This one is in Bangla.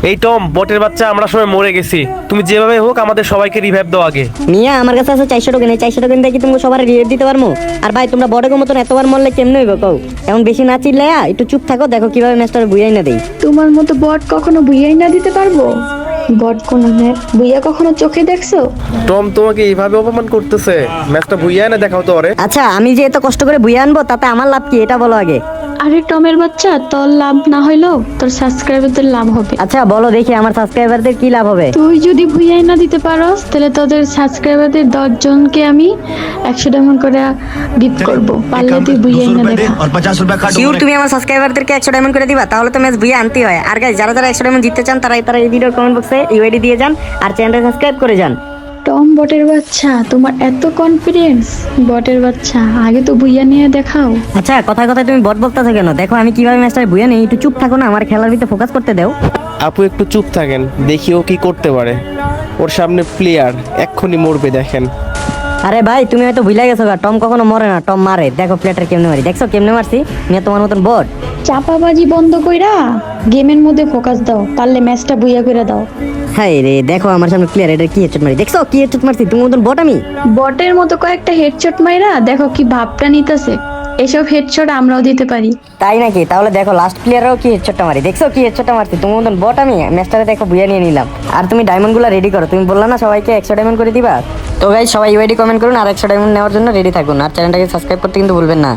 এই টম, বটের বাচ্চা, আমরা সবাই মরে গেছি। তুমি যেভাবে হোক আমাদের সবাইকে রিভাইভ দাও আগে। মিয়া আমার কাছে আছে 400 টোকেন, এই 400 টোকেন দিয়ে কি তুমি সবার রিয়েট দিতে পারবো? আর ভাই তোমরা বড় মতন এতবার মরলে কেমনে হইব কও? এখন বেশি না চিল্লায়া একটু চুপ থাকো, দেখো কিভাবে ম্যাচটা বুঝাই না দেই। তোমার মতো বট কখনো বুইয়াই না দিতে পারবো? বট কোন বুইয়া কখনো চোখে দেখছো? টম তোমাকে এইভাবে অপমান করতেছে, ম্যাচটা ভুইয়া না দেখাও তো ওরে। আচ্ছা আমি যে এত কষ্ট করে বুঝে আনবো তাতে আমার লাভ কি এটা বলো আগে। আরে টমের বাচ্চা, তোর লাভ না হইলেও তোর সাবস্ক্রাইবারদের লাভ হবে। আচ্ছা বলো দেখি আমার সাবস্ক্রাইবারদের কি লাভ হবে? তুই যদি ভুইয়াই না দিতে পারোস তাহলে তোদের সাবস্ক্রাইবারদের 10 জনকে আমি 100 ডায়মন্ড করে গিফট করব। পারলে তুই ভুইয়াই না দেখা। और 50 रुपया काट শিওর তুমি আমার সাবস্ক্রাইবারদেরকে 100 ডায়মন্ড করে দিবা? তাহলে তো ম্যাচ বুঝে আনতেই হয়। আর গাইস যারা যারা 100 ডায়মন্ড জিততে চান তারা এই ভিডিওর কমেন্ট বক্সে ইউআইডি দিয়ে যান আর চ্যানেলটা সাবস্ক্রাইব করে যান। টম বটের বাচ্চা, তোমার এত কনফিডেন্স? বটের বাচ্চা, আগে তো ভুইয়া নিয়ে দেখাও। আচ্ছা কথায় কথায় তুমি বট বলতেছো কেন? দেখো আমি কিভাবে ম্যাচটা বুঝে নেই, একটু চুপ থাকো না, আমার খেলার ভিতরে ফোকাস করতে দাও। আপু একটু চুপ থাকেন, দেখি ও কি করতে পারে। ওর সামনে প্লেয়ার এক্ষুনি মরবে, দেখেন। আরে ভাই তুমি হয়তো ভুলে গেছো, টম কখনো মরে না, টম মারে। দেখো প্লেটার কেমনে মারি, দেখছো কেমনে মারছি? নিয়ে তোমার মতন বট। চাপাবাজি বন্ধ কইরা গেমের মধ্যে ফোকাস দাও, পারলে ম্যাচটা বুইয়া করে দাও। হাই রে, দেখো আমার সামনে প্লেয়ার, এটা কি হেডশট মারি, দেখছো কি হেডশট মারছি? তুমি মতন বট আমি। বটের মতো কয়েকটা হেডশট মাইরা দেখো কি ভাবটা নিতেছে। এসব হেডশট আমরাও দিতে পারি। তাই নাকি? তাহলে দেখো লাস্ট প্লেয়ারও কি হেডশটটা মারি, দেখছো কি হেডশটটা মারছি? তুমি মতন বট আমি। ম্যাচটাতে দেখো বুঝে নিয়ে নিলাম। আর তুমি ডায়মন্ড গুলো রেডি করো, তুমি বললা না সবাইকে 100 ডায়মন্ড করে দিবা। তো গাইস সবাই ইউআইডি কমেন্ট করুন আর 100 ডায়মন্ড নেওয়ার জন্য রেডি থাকুন। আর চ্যানেলটাকে সাবস্ক্রাইব করতে কিন্তু ভুলবেন না।